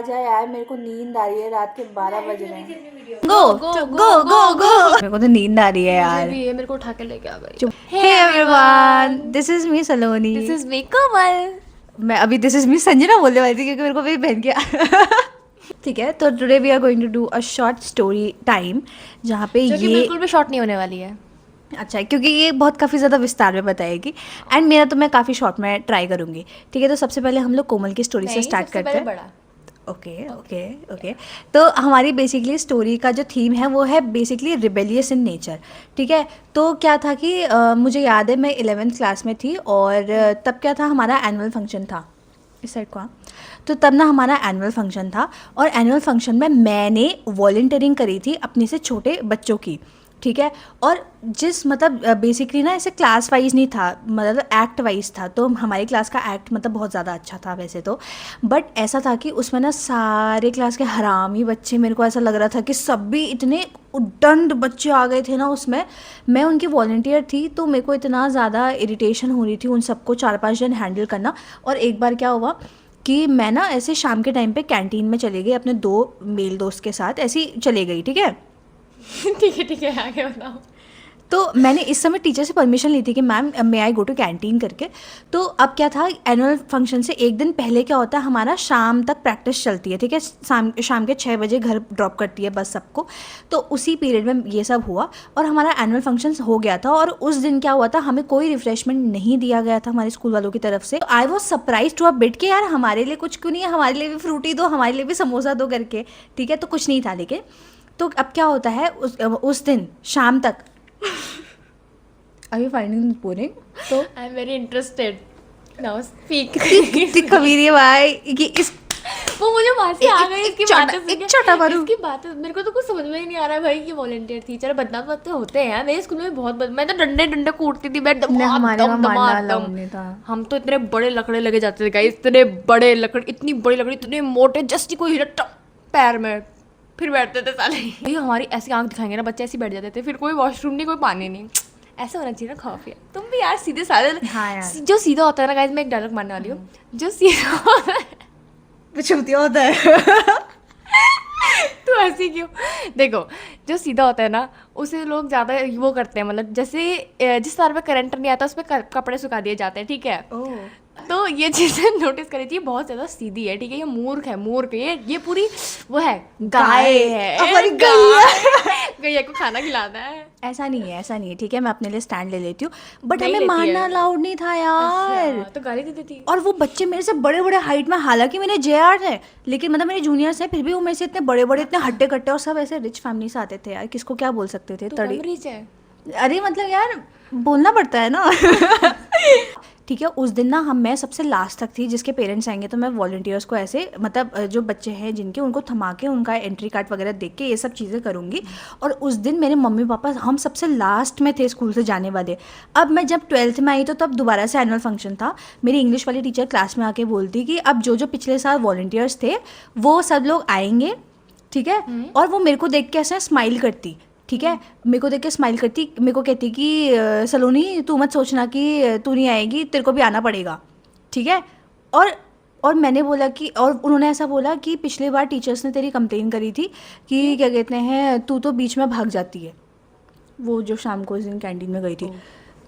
जा यार, मेरे को नींद आ रही है, रात के 12 बज रहे हैं। गो गो गो गो गो। मेरे को तो नींद आ रही है यार। भी है, मेरे को उठा के लेके आ भाई। Hey everyone, this is me Saloni. This is me Kamal. मैं अभी दिस इज मी संजना बोलने वाली थी क्योंकि मेरे को मेरी बहन के ठीक है, तो today we are going to do a short story time जहाँ पे जो कि ये बिल्कुल भी शॉर्ट नहीं होने वाली है। अच्छा, क्योंकि ये बहुत काफ़ी ज़्यादा विस्तार में बताएगी एंड मेरा तो मैं काफ़ी शॉर्ट में ट्राई करूँगी। ठीक है, तो सबसे पहले हम लोग कोमल की स्टोरी से स्टार्ट करते हैं। बड़ा ओके ओके ओके। तो हमारी बेसिकली स्टोरी का जो थीम है वो है बेसिकली रिबेलियस इन नेचर। ठीक है, तो क्या था कि मुझे याद है मैं 11th क्लास में थी और तब क्या था, हमारा एनुअल फंक्शन था। इस साइड को तो तब ना हमारा एनुअल फंक्शन था और एनुअल फंक्शन में मैंने वॉलंटियरिंग करी थी अपने से छोटे बच्चों की। ठीक है, और जिस मतलब बेसिकली ना ऐसे क्लास वाइज नहीं था, मतलब एक्ट वाइज था। तो हमारी क्लास का एक्ट मतलब बहुत ज़्यादा अच्छा था वैसे तो, बट ऐसा था कि उसमें ना सारे क्लास के हरामी बच्चे, मेरे को ऐसा लग रहा था कि सब भी इतने उद्दंड बच्चे आ गए थे ना उसमें। मैं उनकी वॉलंटियर थी तो मेरे को इतना ज़्यादा इरिटेशन हो रही थी उन सबको 4-5 दिन हैंडल करना। और एक बार क्या हुआ कि मैं ना ऐसे शाम के टाइम पे कैंटीन में चली गई अपने 2 मेल दोस्त के साथ, ऐसी चले गई। ठीक है ठीक है, आगे बताओ। तो मैंने इस समय टीचर से परमिशन ली थी कि ma'am may I go to canteen करके। तो अब क्या था, एनुअल फंक्शन से एक दिन पहले क्या होता है, हमारा शाम तक प्रैक्टिस चलती है। ठीक है, शाम के 6 बजे घर ड्रॉप करती है बस सबको। तो उसी पीरियड में ये सब हुआ और हमारा एनुअल फंक्शन हो गया था। और उस दिन क्या हुआ था, हमें कोई रिफ्रेशमेंट नहीं दिया गया था हमारे स्कूल वालों की तरफ से। I was surprise to a bit कि यार हमारे लिए कुछ क्यों नहीं है, हमारे लिए भी फ्रूटी दो, हमारे लिए भी समोसा दो करके। ठीक है, तो कुछ नहीं था। लेकिन तो अब क्या होता है, उस दिन शाम तक Are you finding this boring? तो I am very interested now speak. कितनी खबीर है भाई कि इस वो मुझे वहां से आ गई इसकी बातें सुन के। एक छोटा मारू इसकी बातें मेरे को तो कुछ समझ में ही नहीं आ रहा है भाई कि वॉलंटियर थी। चलो बदनाम तो होते हैं मेरे स्कूल में बहुत मैं तो डंडे डंडे कूटती थी। मैं हमारे वहाँ मारना अलाउ नहीं था। हम तो इतने बड़े लकड़े लगे जाते थे गाइस, इतने बड़े लकड़, इतनी बड़ी लकड़ी, इतने मोटे, जस्ट कोई हिला पैर में फिर बैठते थे साले। ये हमारी ऐसी आंख दिखाएंगे ना बच्चे, ऐसे बैठ जाते थे। फिर कोई वॉशरूम नहीं, कोई पानी नहीं, ऐसा होना चाहिए ना खौफ। तुम भी यार सीधे साधे। हाँ यार। जो सीधा होता है ना गाइस, मैं एक डायलॉग मारने वाली हूँ। जो सीधा होता है चूतिया होता है तो ऐसी क्यों? देखो, जो सीधा होता है ना उसे लोग ज़्यादा वो करते हैं, मतलब जैसे जिस तार पे करंट नहीं आता उस पर कपड़े सुखा दिए जाते हैं। ठीक है, तो ये चीज़ें नोटिस करी थी, बहुत ज़्यादा सीधी है। ठीक है, ये मूर्ख है, मूर्ख। ये पूरी वो है, गाय है, हमारी गैया को खाना खिलाना है। ऐसा नहीं है, ऐसा नहीं है। ठीक है, मैं अपने लिए स्टैंड ले लेती हूँ, बट नहीं हमें लेती मारना है। अलाउड नहीं था यार। अच्छा, तो गाली दे देती। और वो बच्चे मेरे से बड़े बड़े हाइट में, हालांकि मेरे JR है लेकिन मतलब मेरे जूनियर्स हैं, फिर भी वो मेरे से इतने बड़े बड़े, इतने हट्टे कट्टे, और सब ऐसे रिच फैमिली से आते थे यार। किसको क्या बोल सकते थे, तो तड़ी। कम रीच है। अरे मतलब यार बोलना पड़ता है ना ठीक है, उस दिन ना मैं सबसे लास्ट तक थी, जिसके पेरेंट्स आएंगे तो मैं वॉलंटियर्स को ऐसे मतलब जो बच्चे हैं जिनके, उनको थमा के उनका एंट्री कार्ड वगैरह देख के ये सब चीज़ें करूँगी। और उस दिन मेरे मम्मी पापा, हम सबसे लास्ट में थे स्कूल से जाने वाले। अब मैं जब 12th में आई तो तब दोबारा से एनुअल फंक्शन था। मेरी इंग्लिश वाली टीचर क्लास में आके बोलती कि अब जो जो पिछले साल वॉलंटियर्स थे वो सब लोग आएंगे। ठीक है, और वो मेरे को देख के ऐसे स्माइल करती। ठीक है, मेरे को देख के स्माइल करती, मेरे को कहती कि सलोनी तू मत सोचना कि तू नहीं आएगी, तेरे को भी आना पड़ेगा। ठीक है, और मैंने बोला कि, और उन्होंने ऐसा बोला कि पिछली बार टीचर्स ने तेरी कंप्लेन करी थी कि क्या कहते हैं, तू तो बीच में भाग जाती है। वो जो शाम को उस दिन कैंटीन में गई थी,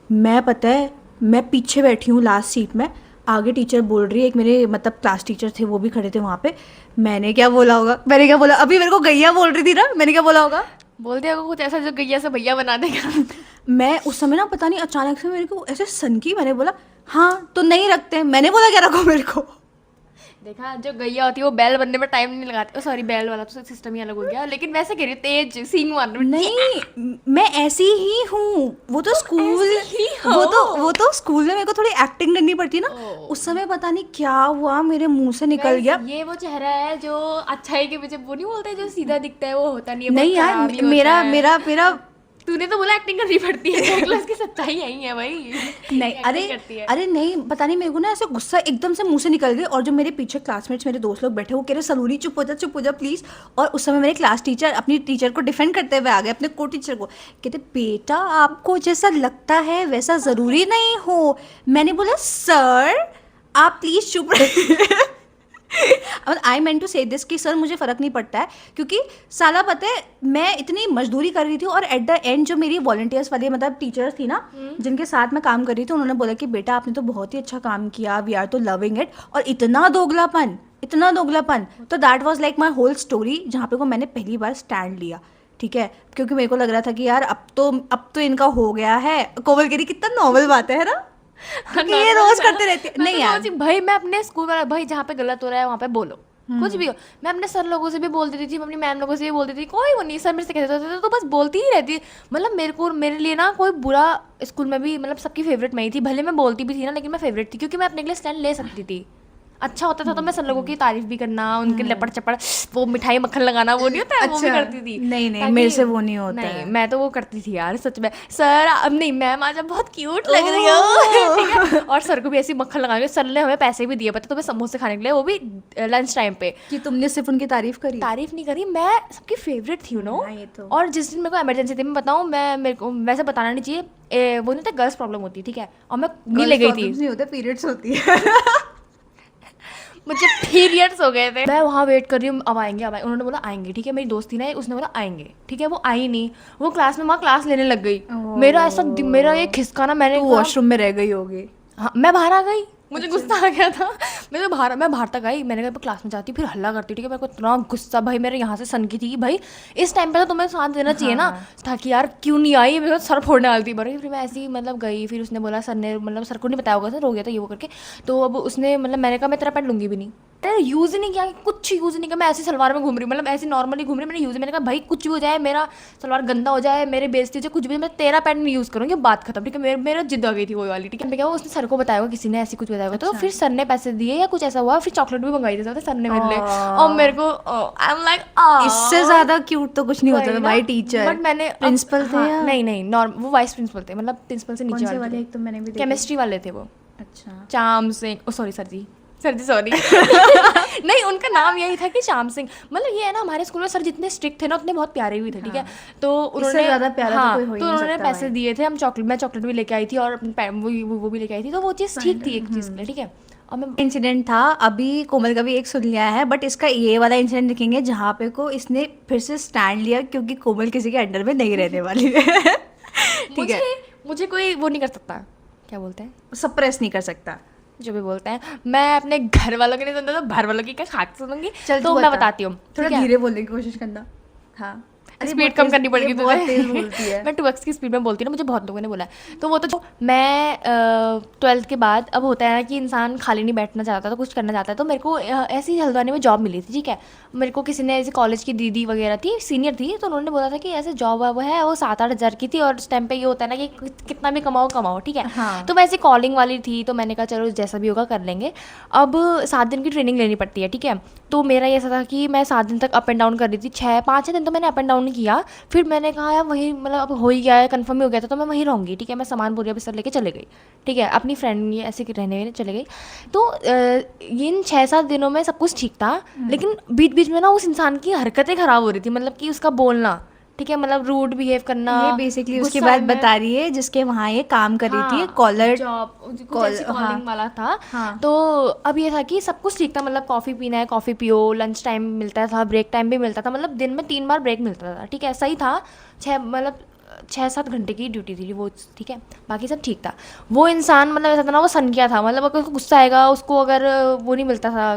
मैं पता है मैं पीछे बैठी हूँ लास्ट सीट में, आगे टीचर बोल रही है, एक मेरे मतलब क्लास टीचर थे वो भी खड़े थे वहाँ पे। मैंने क्या बोला होगा, मैंने क्या बोला, अभी मेरे को गैया बोल रही थी ना, मैंने क्या बोला होगा, बोल दिया कुछ ऐसा जो गैया से भैया बना देगा। मैं उस समय ना पता नहीं अचानक से मेरे को ऐसे सनकी, मैंने बोला हाँ तो नहीं रखते, मैंने बोला क्या रखो मेरे को। देखा, जो गैया होती है वो बैल बनने में टाइम नहीं लगाती। सॉरी, बैल वाला तो सिस्टम ही अलग हो गया, लेकिन वैसे कह रही हूँ तेज सींग मारने में। नहीं, मैं ऐसी ही हूँ। वो तो स्कूल, ऐसी ही हो। वो तो स्कूल में मेरे को थोड़ी एक्टिंग करनी पड़ती है ना। उस समय पता नहीं क्या हुआ, मेरे मुंह से निकल गया। ये वो चेहरा है जो अच्छाई के पीछे, वो नहीं बोलते जो सीधा दिखता है वो होता नहीं है। नहीं यार, मेरा तूने तो बोला एक्टिंग करनी पड़ती है, देख लो इसकी सच्चाई यही है भाई। नहीं, अरे नहीं, पता नहीं मेरे को ना ऐसे गुस्सा एकदम से मुंह से निकल गई। और जो मेरे पीछे क्लासमेट्स, मेरे दोस्त लोग बैठे, वो कह रहे सलूनी चुप हो जा प्लीज। और उस समय मेरे क्लास टीचर अपनी टीचर को डिफेंड करते हुए आ गए, अपने को टीचर को, कहते बेटा आपको जैसा लगता है वैसा ज़रूरी नहीं हो। मैंने बोला सर आप प्लीज़ चुप रहिए आई मेंट टू से दिस कि सर मुझे फ़र्क नहीं पड़ता है, क्योंकि साला पता है मैं इतनी मजदूरी कर रही थी और एट द एंड जो मेरी वॉलंटियर्स वाली मतलब टीचर्स थी ना जिनके साथ मैं काम कर रही थी, उन्होंने बोला कि बेटा आपने तो बहुत ही अच्छा काम किया, वी आर तो लविंग इट। और इतना दोगलापन, इतना दोगलापन, तो that was like my whole story, जहाँ पे को मैंने पहली बार स्टैंड लिया। ठीक है, क्योंकि मेरे को लग रहा था कि यार अब तो इनका हो गया है। कोमल कह रही कितना नॉवल बात है ना, क्योंकि ये रोज करते रहते हैं। नहीं यार, भाई मैं अपने स्कूल वाला भाई जहाँ पे गलत हो रहा है वहाँ पे बोलो, कुछ भी हो। मैं अपने सर लोगों से भी बोल देती थी, मैं अपनी मैम लोगों से भी बोल देती थी, कोई वो नहीं, सर मेरे से कहते थे तो बस बोलती ही रहती। मतलब मेरे लिए ना कोई बुरा स्कूल में भी मतलब सबकी फेवरेट मैं ही थी, भले मैं बोलती भी थी ना, लेकिन मैं फेवरेट थी क्योंकि मैं अपने लिए स्टैंड ले सकती थी। अच्छा होता था तो मैं सब लोगों की तारीफ भी करना, उनके लपड़ चपड़ वो मिठाई मक्खन लगाना वो नहीं होता है, वो भी करती थी। नहीं मेरे से वो नहीं होता नहीं है। मैं तो वो करती थी यार सच में। सर अब नहीं, मैम आज आप बहुत क्यूट लग रही हो, ठीक है। और सर को भी ऐसी मक्खन लगा के, सर ने हमें पैसे भी दिए पता तुम्हें समोसे खाने के लिए, वो भी लंच टाइम पे। कि तुमने सिर्फ उनकी तारीफ करी? तारीफ नहीं करी, मैं सबकी फेवरेट थी, यू नो। ये तो। और जिस दिन मेरे को इमरजेंसी थी, मैं बताऊँ, मेरे को वैसे बताना नहीं चाहिए, वो नहीं था गर्ल्स प्रॉब्लम होती, ठीक है, और मैं नहीं ले गई थी। नहीं होता, पीरियड्स होती है। मुझे पीरियड्स हो गए थे। मैं वहाँ वेट कर रही हूँ, अब आएंगे अब आएंगे, उन्होंने बोला आएंगे, ठीक है। मेरी दोस्त थी ना, उसने बोला आएंगे, ठीक है। वो आई नहीं, वो क्लास में वहाँ क्लास लेने लग गई। मेरा ये खिसकाना, मैंने वॉशरूम में रह गई होगी। हाँ मैं बाहर आ गई, मुझे गुस्सा आ गया था। मैं बाहर तक आई, मैंने कहा क्लास में जाती फिर हल्ला करती, ठीक है। मेरे को इतना गुस्सा भाई मेरे यहाँ से सन की थी कि भाई इस टाइम पे तो तुम्हें साथ देना चाहिए ना, ताकि यार क्यों नहीं आई, मेरे को सर फोड़ने वाली थी बड़ी। फिर मैं ऐसी मतलब गई, फिर उसने बोला, सर ने मतलब सर को नहीं बताया होगा, सर हो गया था ये वो करके। तो अब उसने मतलब मैंने कहा मैं तेरा पैंट लूंगी भी नहीं, मैंने यूज़ ही नहीं किया, कुछ यूज़ नहीं किया। मैं ऐसी सलवार में घूम रही, मतलब ऐसी नॉर्मली घूम रही, मैंने यूज़, मैंने कहा भाई कुछ भी हो जाए, मेरा सलवार गंदा हो जाए, मेरे बेइज्जती हो जाए, कुछ भी, मैं तेरा पैंट नहीं यूज़ करूँगी, बात खत्म, ठीक है। मेरा जिद आ गई थी वो वाली, ठीक है। क्या उसने सर को बताया किसी ने ऐसी कुछ बताया होगा, तो फिर सर ने पैसे दिए या कुछ ऐसा हुआ, फिर चॉकलेट भी मंगाई थी सर ने मेरे लिए। और मेरे को आई एम लाइक इससे ज्यादा क्यूट तो कुछ नहीं होता था भाई टीचर। बट मैंने प्रिंसिपल थे या? नहीं वो वाइस प्रिंसिपल थे, मतलब प्रिंसिपल से नीचे वाले। एक तो मैंने भी केमिस्ट्री वाले थे वो। अच्छा, चाम सिंह, सॉरी सॉरी नहीं उनका नाम यही था कि श्याम सिंह। मतलब ये है ना, हमारे स्कूल में सर जितने स्ट्रिक्ट थे ना उतने बहुत प्यारे भी थे, ठीक है। तो उन्होंने ज़्यादा प्यारा तो कोई हो ही तो नहीं उन्होंने सकता पैसे दिए थे, मैं चॉकलेट भी लेके आई थी और वो भी लेके आई थी, तो वो चीज़ ठीक थी एक चीज़ के लिए, ठीक है। और मैं इंसिडेंट था अभी कोमल का भी एक सुन लिया है, बट इसका ये वाला इंसिडेंट देखेंगे जहाँ पे को इसने फिर से स्टैंड लिया, क्योंकि कोमल किसी के अंडर में नहीं रहने वाली है। ठीक है, मुझे कोई वो नहीं कर सकता, क्या बोलते हैं, सप्रेस नहीं कर सकता, जो भी बोलते हैं। मैं अपने घर वालों की नहीं सुनता तो बाहर वालों की क्या खाक सुनूंगी। चल तो मैं बताती हूँ, थोड़ा धीरे बोलने की कोशिश करना। हाँ, स्पीड कम करनी पड़ेगी बहुत तेज बोलती है। मैं 2x की स्पीड में बोलती हूँ ना, मुझे बहुत लोगों ने बोला है। तो वो तो मैं 12th के बाद अब होता है ना कि इंसान खाली नहीं बैठना चाहता, तो कुछ करना चाहता है। तो मेरे को ऐसी हल्द्वानी में जॉब मिली थी, ठीक है। मेरे को किसी ने ऐसे कॉलेज की दीदी वगैरह थी, सीनियर थी, तो उन्होंने बोला था कि ऐसे जॉब वो है, वो 7-8 हज़ार की थी। और उस टाइम पे ये होता है ना कि कितना भी कमाओ, ठीक है। हाँ। तो वैसे कॉलिंग वाली थी, तो मैंने कहा चलो जैसा भी होगा कर लेंगे। अब 7 दिन की ट्रेनिंग लेनी पड़ती है, ठीक है। तो मेरा ये ऐसा था कि मैं 7 दिन तक अप एंड डाउन कर रही थी, 5-6 दिन तो मैंने अप एंड डाउन किया। फिर मैंने कहा यार वही मतलब अब हो ही गया है, कंफर्म ही हो गया था, तो मैं वहीं रहूँगी, ठीक है। मैं सामान बोरिया बिस्तर लेके चले गई, ठीक है, अपनी फ्रेंड ये ऐसे रहने चले गई। तो इन 6-7 दिनों में सब कुछ ठीक था, लेकिन बीच बीच में ना उस इंसान की हरकतें ख़राब हो रही थी, मतलब कि उसका बोलना, ठीक है, मतलब रूड बिहेव करना। ये बेसिकली उसकी बात बता रही है जिसके वहाँ ये काम कर रही थी, कॉलर जॉब कॉलिंग वाला था। हाँ। तो अब ये था कि सब कुछ ठीक था, मतलब कॉफ़ी पीना है कॉफ़ी पियो, लंच टाइम मिलता था, ब्रेक टाइम भी मिलता था, मतलब दिन में 3 बार ब्रेक मिलता था, ठीक है। सही था, 6-7 घंटे की ड्यूटी थी वो, ठीक है। बाकी सब ठीक था। वो इंसान मतलब ऐसा था ना, वो सन किया था, मतलब अगर उसको गुस्सा आएगा, उसको अगर वो नहीं मिलता था,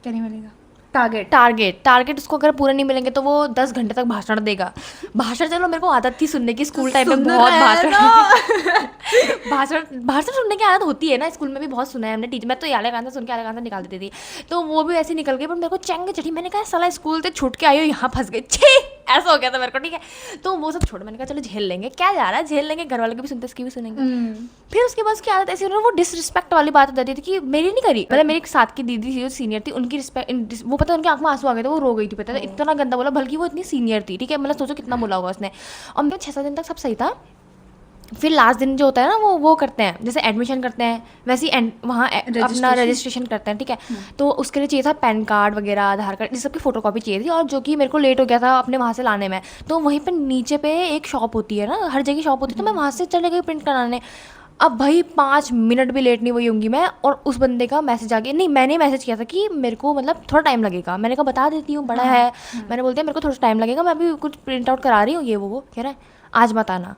क्या नहीं मिलेगा, टारगेट उसको अगर पूरे नहीं मिलेंगे तो वो 10 घंटे तक भाषण देगा। भाषण चलो मेरे को आदत थी सुनने की, स्कूल टाइम में बहुत भाषण सुनने की आदत होती है ना, स्कूल में भी बहुत सुना है हमने। टीचर मैं तो आले कान से सुन के आले कान से निकाल देती थी, तो वो भी ऐसे निकल गई। पर मेरे को चैंग चढ़ी, मैंने कहा साला स्कूल से छूट के आई हो, यहाँ फंस गई, छी ऐसा हो गया था मेरे को, ठीक है। तो वो सब छोड़, मैंने कहा चलो झेल लेंगे, क्या जा रहा है, झेल लेंगे, घर वाले की भी सुनते इसकी भी सुनेंगे। फिर उसके बाद उसकी आदत ऐसी उन्होंने वो डिसरिस्पेक्ट वाली बात बताती थी कि मेरी नहीं करी, मतलब मेरी साथ की दीदी थी जो सीनियर थी, उनकी रिस्पेक्ट वो पता है, उनकी आंख में आंसू आ गए थे, वो रो गई थी, पता है, इतना गंदा बोला, बल्कि वो इतनी सीनियर थी, ठीक है। मतलब सोचो कितना बोला होगा उसने। और मेरे 6-7 दिन तक सब सही था। फिर लास्ट दिन जो होता है ना, वो करते हैं, जैसे एडमिशन करते हैं वैसे ही वहाँ अपना रजिस्ट्रेशन करते हैं, ठीक है। तो उसके लिए चाहिए था पैन कार्ड वगैरह, आधार कार्ड, इस सब की फोटोकॉपी चाहिए थी, और जो कि मेरे को लेट हो गया था अपने वहाँ से लाने में। तो वहीं पर नीचे पे एक शॉप होती है ना, हर जगह शॉप होती है, तो मैं वहाँ से चले गई प्रिंट कराने। अब भाई 5 मिनट भी लेट नहीं हुई होंगी मैं, और उस बंदे का मैसेज आ गया, नहीं मैंने मैसेज किया था कि मेरे को मतलब थोड़ा टाइम लगेगा, मैंने कहा बता देती हूँ, बड़ा है, मैंने बोलते मेरे को थोड़ा टाइम लगेगा, मैं अभी कुछ प्रिंट आउट करा रही हूँ, ये वो कह रहा है आज मत आना।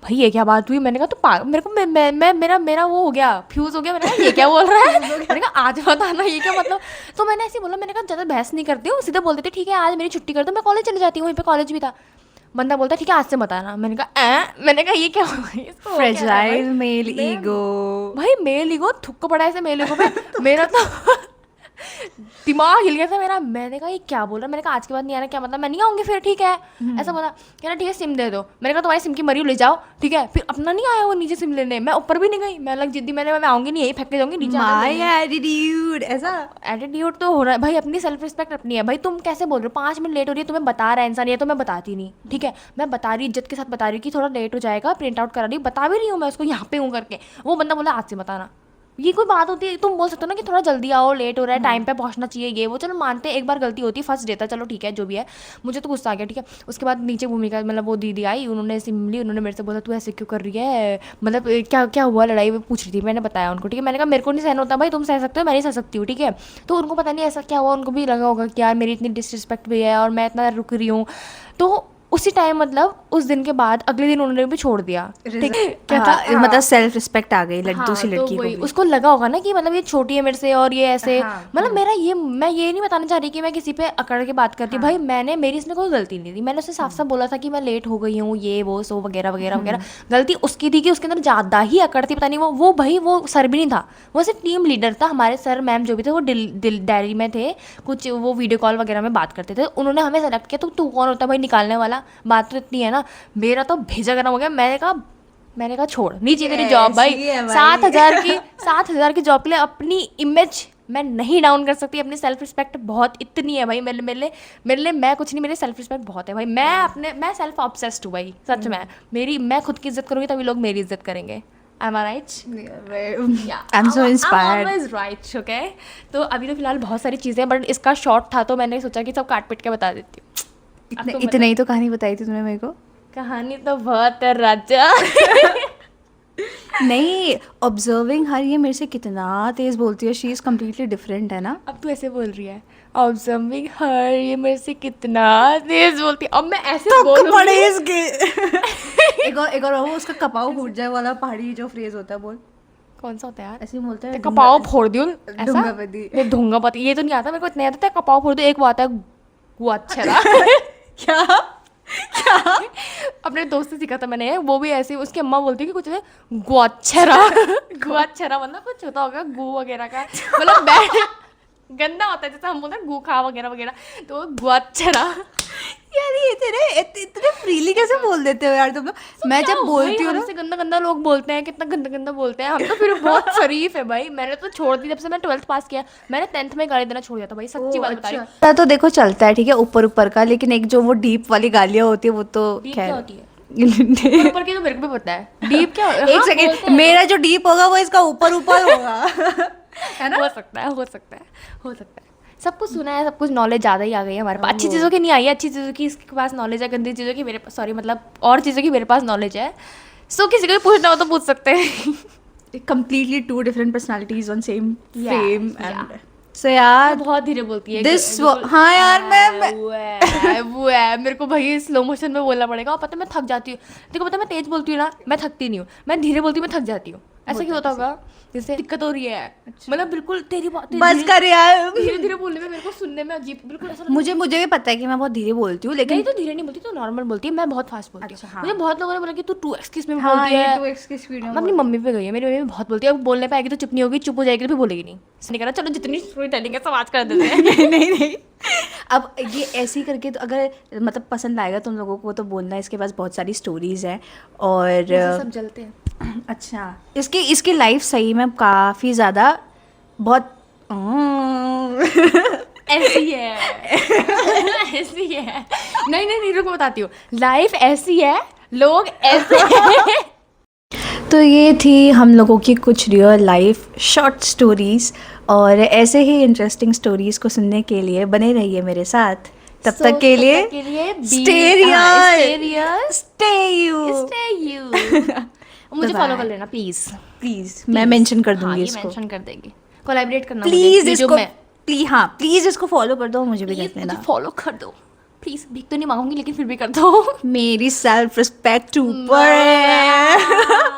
भाई ये क्या बात हुई, मैंने कहा तो मेरे को मेरा वो हो गया, फ्यूज़ हो गया, मैंने कहा ये क्या बोल रहा है, मैंने कहा आज मत आना, ये क्या मतलब। तो मैंने ऐसे बोला, मैंने कहा ज़्यादा बहस नहीं करती हूँ, सीधे बोल देती ठीक है आज मेरी छुट्टी कर दो, मैं कॉलेज चली जाती हूँ, वहीं पे कॉलेज भी था। बंदा बोलता ठीक है आज से मत आना, मैंने कहा मैंने कहा ये क्या हो गया, इसको हो क्या रहा है भाई? Fragile male ego. भाई मेल ईगो थुक्क पड़ा ऐसे मेल ईगो पे मेरा तो दिमाग हिल गया था मेरा। मैंने कहा ये क्या बोल रहा है, मैंने कहा आज के बाद नहीं आना, क्या मतलब मैं नहीं आऊँगी फिर, ठीक है ऐसा बोला। कह रहा ठीक है सिम दे दो, मैंने कहा तुम्हारी सिम की मरी ले जाओ, ठीक है। फिर अपना नहीं आया वो नीचे सिम लेने, मैं ऊपर भी नहीं गई, मैं लग जिद्दी, मैं आऊँगी नहीं, यही फेंक के जाऊँगी नीचे। माय एटीट्यूड, ऐसा एटीट्यूड तो हो रहा है भाई, अपनी सेल्फ रिस्पेक्ट अपनी है भाई। तुम कैसे बोल रहे हो 5 मिनट लेट हो रही है, तुम्हें बता रहा है इंसान, ये तो मैं बताती नहीं, ठीक है मैं बता रही इज्जत के साथ बता रही हूँ कि थोड़ा लेट हो जाएगा, प्रिंट आउट करा रही हूँ, बता भी रही हूँ मैं उसको यहाँ पे हूँ करके। वो बंदा बोला आज से बताना, ये कोई बात होती है? तुम बोल सकते हो ना कि थोड़ा जल्दी आओ, लेट हो रहा है, टाइम पे पहुंचना चाहिए, ये वो चलो मानते हैं, एक बार गलती होती है, फर्स्ट देता, चलो ठीक है जो भी है। मुझे तो गुस्सा आ गया, ठीक है। उसके बाद नीचे भूमिका मतलब वो दीदी आई, उन्होंने सिम ली, उन्होंने मेरे से बोला तू ऐसे क्यों कर रही है, मतलब क्या क्या हुआ, लड़ाई वो पूछ रही थी। मैंने बताया उनको, ठीक है मैंने कहा मेरे को नहीं सहन होता भाई, तुम सह सकते हो, मैं नहीं सह सकती हूँ, ठीक है। तो उनको पता नहीं ऐसा क्या हुआ, उनको भी लगा होगा कि यार मेरी इतनी डिसरिस्पेक्ट भी है और मैं इतना रुक रही हूँ। तो उसी टाइम मतलब उस दिन के बाद अगले दिन उन्होंने भी छोड़ दिया, ठीक है। क्या था मतलब सेल्फ रिस्पेक्ट आ गई दूसरी तो लड़की को वही भी। उसको लगा होगा ना कि मतलब ये छोटी है मेरे से और ये ऐसे, हाँ, मतलब मेरा ये, मैं ये नहीं बताना चाह रही कि मैं किसी पे अकड़ के बात करती हूँ। भाई मेरी इसमें कोई गलती नहीं थी, मैंने उससे साफ साफ बोला था कि मैं लेट हो गई हूँ, ये वो सो वगैरह वगैरह वगैरह। गलती उसकी थी कि उसके अंदर ज़्यादा ही अकड़ थी, पता नहीं वो भाई वो सर भी नहीं था, वो सिर्फ टीम लीडर था। हमारे सर मैम जो भी थे वो डायरी में थे, कुछ वो वीडियो कॉल वगैरह में बात करते थे, उन्होंने हमें सेलेक्ट किया। तो तू कौन होता है भाई निकालने वाला, बात तो इतनी है ना। मेरा तो भेजा गर्म हो गया, मैंने कहा छोड़ नीचे तेरी जॉब भाई, 7,000 की जॉब के लिए अपनी इमेज मैं नहीं डाउन कर सकती, अपनी सेल्फ रिस्पेक्ट बहुत इतनी है भाई मेरे लिए मैं कुछ नहीं, मेरी सेल्फ रिस्पेक्ट बहुत है भाई। मैं सेल्फ ऑब्सेस्ड हूँ भाई, सच में। मैं खुद की इज्जत करूँगी तभी लोग मेरी इज्जत करेंगे। Am I right? I'm so inspired. I'm always right, okay? तो अभी तो फिलहाल बहुत सारी चीज़ें, बट इसका शॉर्ट था तो मैंने सोचा कि सब काट पिट के बता देती हूँ। इतने ही तो कहानी बताई थी तुमने मेरे को। कहानी तो बहुत है राजा। नहीं, ऑब्जर्विंग हर ये मेरे से कितना तेज बोलती है, शी इज कम्प्लीटली डिफरेंट है ना। अब तू ऐसे बोल रही है, ऑब्जर्विंग हर ये मेरे से कितना तेज बोलती है, अब मैं ऐसे बोलूंगी। एक और वो उसका कपाव फूट जाए वाला पहाड़ी जो फ्रेज होता है, बोल कौन सा होता है यार? ऐसे ही बोलते हैं, कपाव फोड़ दियो ऐसा। ढूंगापति। नहीं ढूंगापति ये तो नहीं आता मेरे को, इतना याद आता है कपाव फोड़ दो। एक वो आता है गुआच्छरा। क्या अपने दोस्त से सीखा था मैंने, वो भी ऐसे, उसकी अम्मा बोलती है कि कुछ गुआच्छरा। गुआच्छरा मतलब कुछ होता होगा गू वगैरह का, मतलब बैड गंदा होता है, जैसे हम बोलते हैं गू खा वगैरह वगैरह, तो गुआच्छरा। यार ये तेरे इतने फ्रीली कैसे बोल देते हो यार तुम लोग। मैं जब बोलती हूँ ना, हमसे गंदा गंदा लोग बोलते हैं, कितना गंदा गंदा बोलते हैं हम तो, फिर बहुत शरीफ है भाई। मैंने तो छोड़ दी जब से मैं 12th पास किया, मैंने 10th में गाली देना छोड़ दिया था भाई, सच्ची बात बता रही हूँ। अच्छा तो देखो चलता है, ठीक है ऊपर ऊपर का, लेकिन एक जो वो डीप वाली गालियाँ होती है वो तो डीप खैर क्या होती है? ऊपर की तो मेरे को भी पता है, डीप क्या एक सेकंड, मेरा जो डीप होगा वो इसका ऊपर ऊपर होगा। है ना? हो सकता है। सब कुछ सुना है, सब कुछ नॉलेज ज़्यादा ही आ गई है हमारे पास। अच्छी चीज़ों की नहीं आई है, अच्छी चीज़ों की इसके पास नॉलेज है, गंदी चीज़ों की मेरे पास, सॉरी मतलब और चीज़ों की मेरे पास नॉलेज है। सो किसी को भी पूछना हो तो पूछ सकते हैं। Completely 2 different personalities on same frame yeah. and so यार बहुत धीरे बोलती है हाँ यार मैं वो है मेरे को भाई स्लो मोशन में बोलना पड़ेगा। और पता है मैं थक जाती हूँ, देखो पता है मैं तेज बोलती हूँ ना, मैं थकती नहीं हूँ, मैं धीरे बोलती हूँ मैं थक जाती हूँ। ऐसा क्यों होता होगा? जैसे दिक्कत हो रही है, मतलब बिल्कुल तेरी बात बस कर यार, धीरे धीरे बोलने में मेरे को सुनने में अजीब बिल्कुल ऐसा। मुझे भी पता है कि मैं बहुत धीरे बोलती हूँ, लेकिन नहीं तो धीरे नहीं बोलती, तो नॉर्मल बोलती है, मैं बहुत फास्ट बोलती हूँ। हाँ। मुझे बहुत लोगों ने बोला कि तू 2x की स्पीड में हाँ, बोलती ये है। 2x की स्पीड में मैं अपनी मम्मी पे गई है, मेरी मम्मी बहुत बोलती है, अब बोलने पे आएगी तो चुप नहीं होगी, चुप हो जाएगी तो फिर बोलेगी नहीं, नहीं करा चलो जितनी स्टोरी टेलिंग है सब आज कर देते हैं। नहीं अब ये ऐसे ही करके तो अगर मतलब पसंद आएगा तुम लोगों को तो बोलना, इसके पास बहुत सारी स्टोरीज हैं और सब जलते हैं। अच्छा इसकी लाइफ सही में काफ़ी ज़्यादा बहुत ऐसी है। ऐसी है, नहीं रुको बताती हूँ, लाइफ ऐसी है, लोग ऐसे हैं। तो ये थी हम लोगों की कुछ रियल लाइफ शॉर्ट स्टोरीज, और ऐसे ही इंटरेस्टिंग स्टोरीज को सुनने के लिए बने रहिए मेरे साथ। तब तक के लिए stay stay you। मुझे Bye फॉलो bye. कर लेना प्लीज। प्लीज मैं मेंशन कर हाँ, दूंगी ये इसको। मेंशन कर देंगे, कोलैबोरेट करना प्लीज मुझे, इसको प्लीज, हाँ प्लीज इसको फॉलो कर दो, मुझे भी प्लीज कर मुझे देना। फॉलो कर दो प्लीज। भीख तो नहीं मांगूंगी लेकिन फिर भी कर दो। मेरी सेल्फ रिस्पेक्ट ऊपर है।